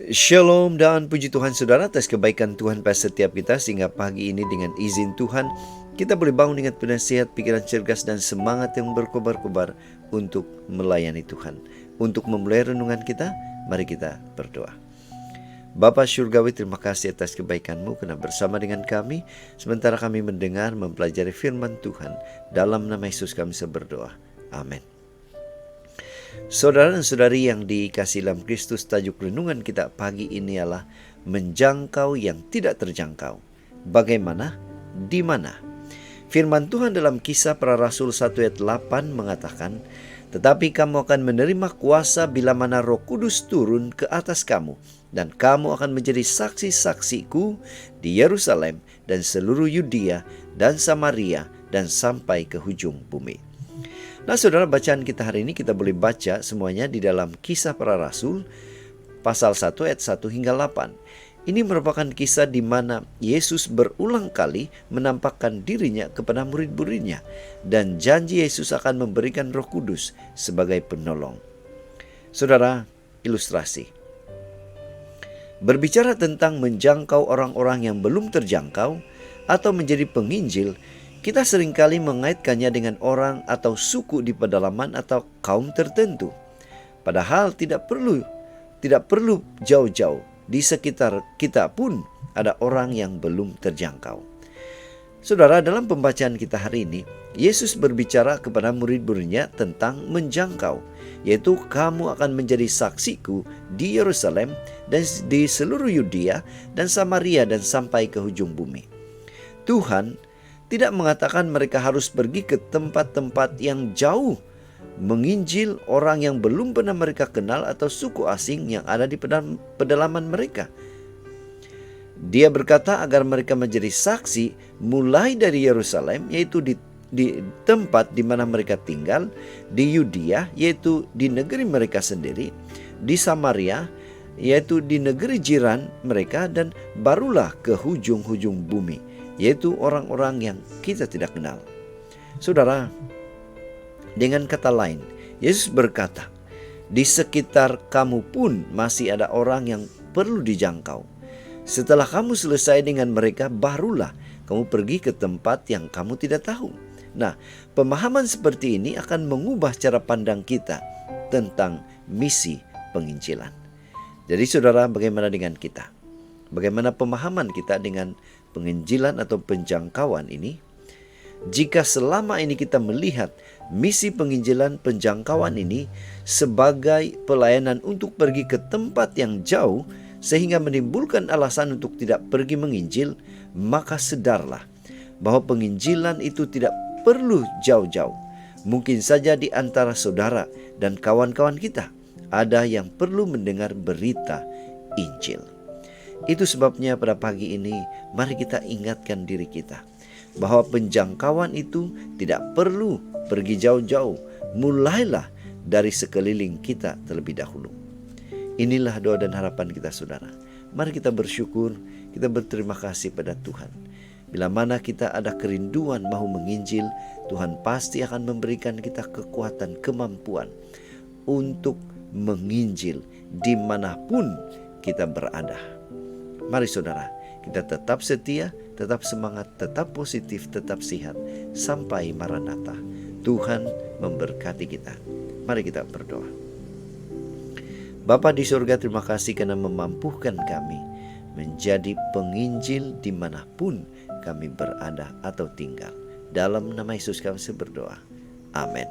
Shalom dan puji Tuhan saudara atas kebaikan Tuhan pada setiap kita, sehingga pagi ini dengan izin Tuhan kita boleh bangun dengan penasihat, pikiran cergas dan semangat yang berkobar-kobar untuk melayani Tuhan. Untuk memulai renungan kita, mari kita berdoa. Bapa Syurgawi, terima kasih atas kebaikan-Mu karena bersama dengan kami sementara kami mendengar mempelajari firman Tuhan. Dalam nama Yesus kami berdoa. Amin. Saudara dan saudari yang dikasihi dalam Kristus, tajuk renungan kita pagi ini adalah menjangkau yang tidak terjangkau. Bagaimana? Di mana? Firman Tuhan dalam Kisah Para Rasul 1 ayat 8 mengatakan, "Tetapi kamu akan menerima kuasa bila mana Roh Kudus turun ke atas kamu, dan kamu akan menjadi saksi-saksiku di Yerusalem dan seluruh Yudea dan Samaria dan sampai ke hujung bumi." Nah saudara, bacaan kita hari ini kita boleh baca semuanya di dalam Kisah Para Rasul pasal 1 ayat 1 hingga 8. Ini merupakan kisah di mana Yesus berulang kali menampakkan dirinya kepada murid-muridnya dan janji Yesus akan memberikan Roh Kudus sebagai penolong. Saudara, ilustrasi. Berbicara tentang menjangkau orang-orang yang belum terjangkau atau menjadi penginjil, kita seringkali mengaitkannya dengan orang atau suku di pedalaman atau kaum tertentu. Padahal tidak perlu jauh-jauh. Di sekitar kita pun ada orang yang belum terjangkau. Saudara, dalam pembacaan kita hari ini, Yesus berbicara kepada murid-muridnya tentang menjangkau, yaitu kamu akan menjadi saksiku di Yerusalem dan di seluruh Yudea dan Samaria dan sampai ke hujung bumi. Tuhan tidak mengatakan mereka harus pergi ke tempat-tempat yang jauh, menginjil orang yang belum pernah mereka kenal atau suku asing yang ada di pedalaman mereka. Dia berkata agar mereka menjadi saksi mulai dari Yerusalem, yaitu di tempat di mana mereka tinggal, di Yudea, yaitu di negeri mereka sendiri, di Samaria, yaitu di negeri jiran mereka, dan barulah ke hujung-hujung bumi, yaitu orang-orang yang kita tidak kenal. Saudara, dengan kata lain, Yesus berkata, di sekitar kamu pun masih ada orang yang perlu dijangkau. Setelah kamu selesai dengan mereka, barulah kamu pergi ke tempat yang kamu tidak tahu. Nah, pemahaman seperti ini akan mengubah cara pandang kita tentang misi penginjilan. Jadi saudara, bagaimana dengan kita? Bagaimana pemahaman kita dengan penginjilan atau penjangkauan ini? Jika selama ini kita melihat misi penginjilan penjangkauan ini sebagai pelayanan untuk pergi ke tempat yang jauh sehingga menimbulkan alasan untuk tidak pergi menginjil, maka sedarlah bahwa penginjilan itu tidak perlu jauh-jauh. Mungkin saja di antara saudara dan kawan-kawan kita ada yang perlu mendengar berita Injil. Itu sebabnya pada pagi ini mari kita ingatkan diri kita bahwa penjangkauan itu tidak perlu pergi jauh-jauh. Mulailah dari sekeliling kita terlebih dahulu. Inilah doa dan harapan kita saudara. Mari kita bersyukur, kita berterima kasih pada Tuhan. Bila mana kita ada kerinduan mau menginjil, Tuhan pasti akan memberikan kita kekuatan, kemampuan untuk menginjil dimanapun kita berada. Mari saudara, kita tetap setia, tetap semangat, tetap positif, tetap sehat sampai Maranatha. Tuhan memberkati kita. Mari kita berdoa. Bapa di surga, terima kasih karena memampukan kami menjadi penginjil dimanapun kami berada atau tinggal. Dalam nama Yesus kami berdoa. Amin.